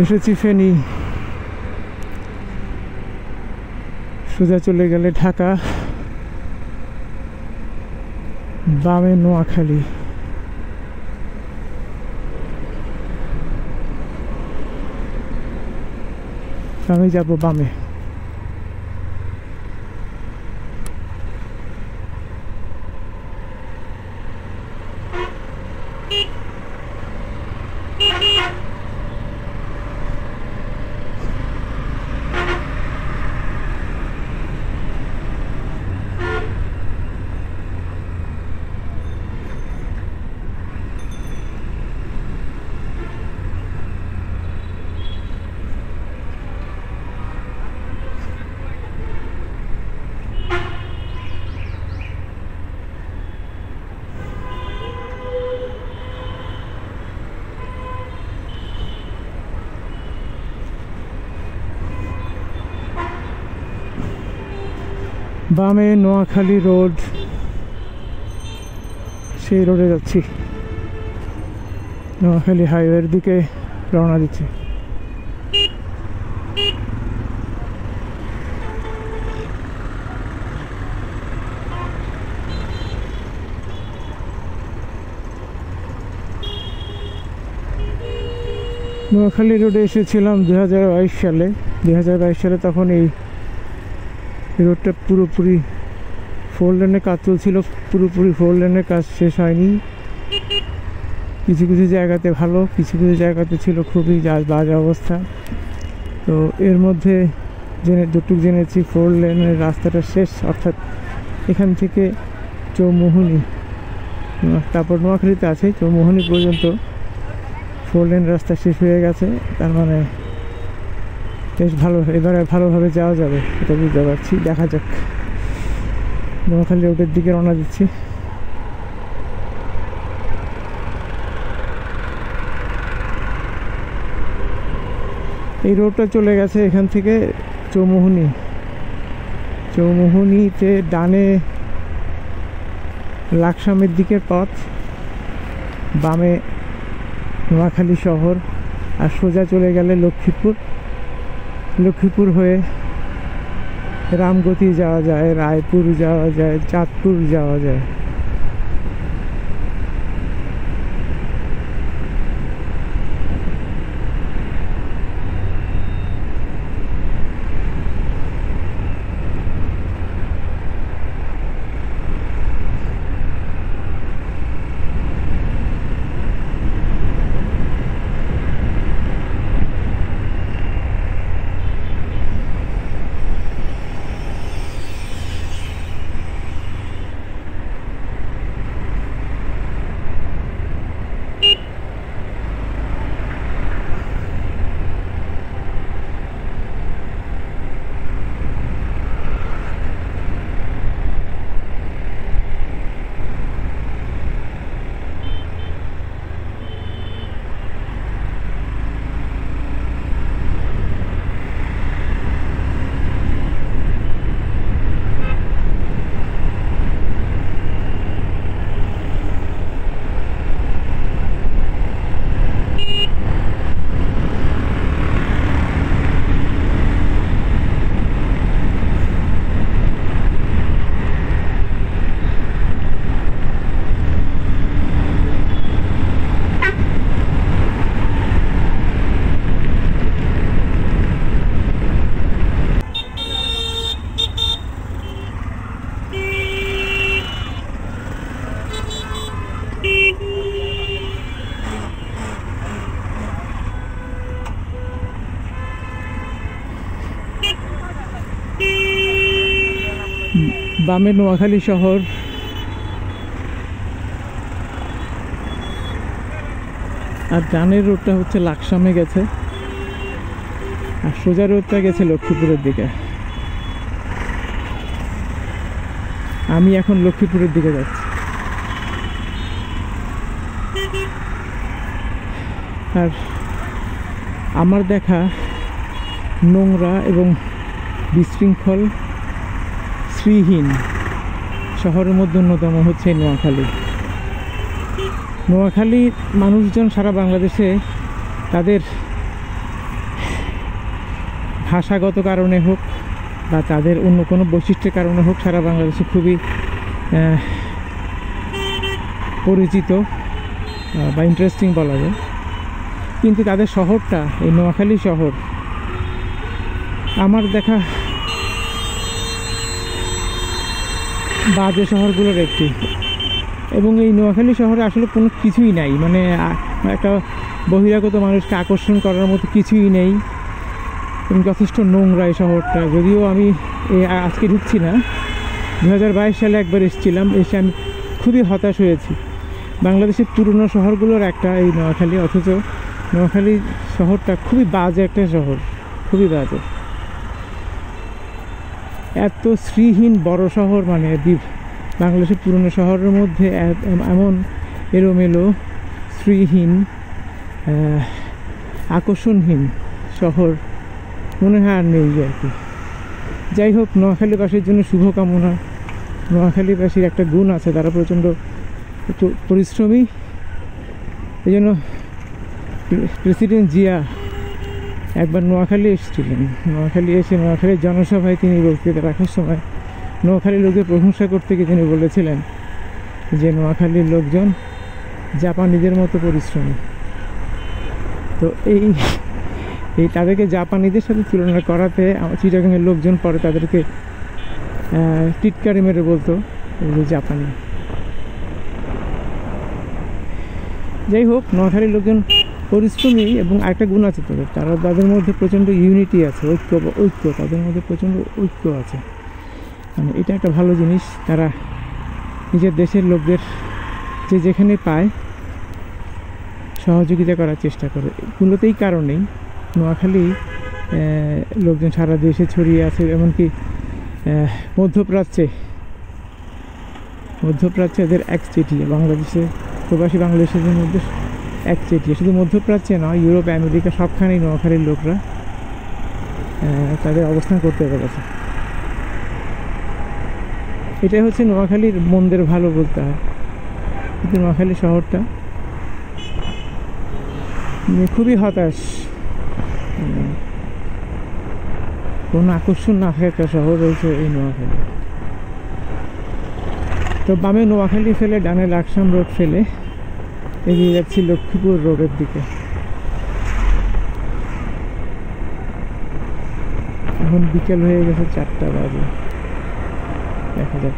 এসেছি ফেনী, সোজা চলে গেলে ঢাকা, বামে নোয়াখালী। আমি যাব বামে। বামে নোয়াখালী রোড, সেই রোডে যাচ্ছি, নোয়াখালী হাইওয়ের দিকে রওনা দিচ্ছি। নোয়াখালী রোডে এসেছিলাম 2022 সালে। 2022 সালে তখন এই রোডটা পুরোপুরি 4 লেনের কাজ চলছিল, পুরোপুরি 4 লেনের কাজ শেষ হয়নি। কিছু কিছু জায়গাতে ভালো, কিছু কিছু জায়গাতে ছিল খুবই বাজে অবস্থা। তো এর মধ্যে যতটুকু জেনেছি 4 লেনের রাস্তাটা শেষ, অর্থাৎ এখান থেকে চৌমুহনী, তারপর নোয়াখালীতে আছে, চৌমুহনী পর্যন্ত 4 লেন রাস্তা শেষ হয়ে গেছে। তার মানে বেশ ভালো, এবারে ভালোভাবে যাওয়া যাবে, এটা বুঝতে পারছি। দেখা যাক, নোয়াখালী রোডের দিকে রওনা দিচ্ছি। এই রোডটা চলে গেছে এখান থেকে চৌমুহনী, চৌমুহনীতে ডানে লাকসামের দিকের পথ, বামে নোয়াখালী শহর, আর সোজা চলে গেলে লক্ষ্মীপুর। লক্ষ্মীপুর হয়ে রামগতি যাওয়া যায়, রায়পুর যাওয়া যায়, চাঁদপুর যাওয়া যায়। বামে নোয়াখালী শহর, আর ডানের রোডটা হচ্ছে লাকসামে গেছে, আর সোজা রোডটা গেছে লক্ষ্মীপুরের দিকে। আমি এখন লক্ষ্মীপুরের দিকে যাচ্ছি। আর আমার দেখা নোংরা এবং বিশৃঙ্খল শ্রীহীন শহরের মধ্যে অন্যতম হচ্ছে নোয়াখালী। নোয়াখালীর মানুষজন সারা বাংলাদেশে তাদের ভাষাগত কারণে হোক বা তাদের অন্য কোনো বৈশিষ্ট্যের কারণে হোক সারা বাংলাদেশে খুবই পরিচিত বা ইন্টারেস্টিং বলা যায়। কিন্তু তাদের শহরটা, এই নোয়াখালী শহর, আমার দেখা বাজে শহরগুলোর একটি। এবং এই নোয়াখালী শহরে আসলে কোনো কিছুই নাই, মানে একটা বহিরাগত মানুষকে আকর্ষণ করার মতো কিছুই নেই এবং যথেষ্ট নোংরা এই শহরটা। যদিও আমি আজকে ঢুকছি না, 2022 সালে একবার এসেছিলাম, এসে আমি খুবই হতাশ হয়েছি। বাংলাদেশের পুরনো শহরগুলোর একটা এই নোয়াখালী, অথচ নোয়াখালী শহরটা খুবই বাজে একটা শহর, খুবই বাজে। এত শ্রীহীন বড় শহর, মানে বাংলাদেশের পুরনো শহরের মধ্যে এমন এলোমেলো, শ্রীহীন, আকর্ষণহীন শহর মনে হয় আর নেই আর কি। যাই হোক, নোয়াখালীবাসীর জন্য শুভকামনা। নোয়াখালীবাসীর একটা গুণ আছে, তারা প্রচণ্ড পরিশ্রমী। এই জন্য প্রেসিডেন্ট জিয়া একবার নোয়াখালী এসেছিলেন। নোয়াখালী এসে নোয়াখালীর জনসভায় তিনি বক্তৃতা রাখার সময় নোয়াখালীর লোকদের প্রশংসা করতে গিয়ে তিনি বলেছিলেন যে নোয়াখালীর লোকজন জাপানিদের মতো পরিশ্রমী। তো এই তাদেরকে জাপানিদের সাথে তুলনা করাতে চিটাগাংয়ের লোকজন পরে তাদেরকে টিটকারি মেরে বলতো যে জাপানি। যাই হোক, নোয়াখালীর লোকজন পরিশ্রমী এবং আরেকটা গুণ আছে তাদের মধ্যে প্রচণ্ড ইউনিটি আছে, ঐক্য তাদের মধ্যে প্রচণ্ড ঐক্য আছে। মানে এটা একটা ভালো জিনিস। তারা নিজের দেশের লোকদের যেখানে পায় সহযোগিতা করার চেষ্টা করে। মূলত এই কারণেই নোয়াখালী লোকজন সারা দেশে ছড়িয়ে আছে। এমনকি মধ্যপ্রাচ্যে এদের একচেটিয়া, বাংলাদেশে প্রবাসী বাংলাদেশিদের মধ্যে একচেটিয়া। শুধু মধ্যপ্রাচ্যে নয়, ইউরোপ, আমেরিকা সবখানেই নোয়াখালীর লোকরা তাদের অবস্থান করতে পেরেছে। এটাই হচ্ছে নোয়াখালীর মন্দের ভালো বলতে হয়। কিন্তু নোয়াখালী শহরটা খুবই হতাশ, কোনো আকর্ষণ না থাকা একটা শহর রয়েছে এই নোয়াখালী। তো বামে নোয়াখালী ফেলে ডানে লাকসাম রোড ফেলে এগিয়ে যাচ্ছি লক্ষ্মীপুর রোডের দিকে। এখন বিকেল হয়ে গেছে, 4টা বাজে। দেখা যাক।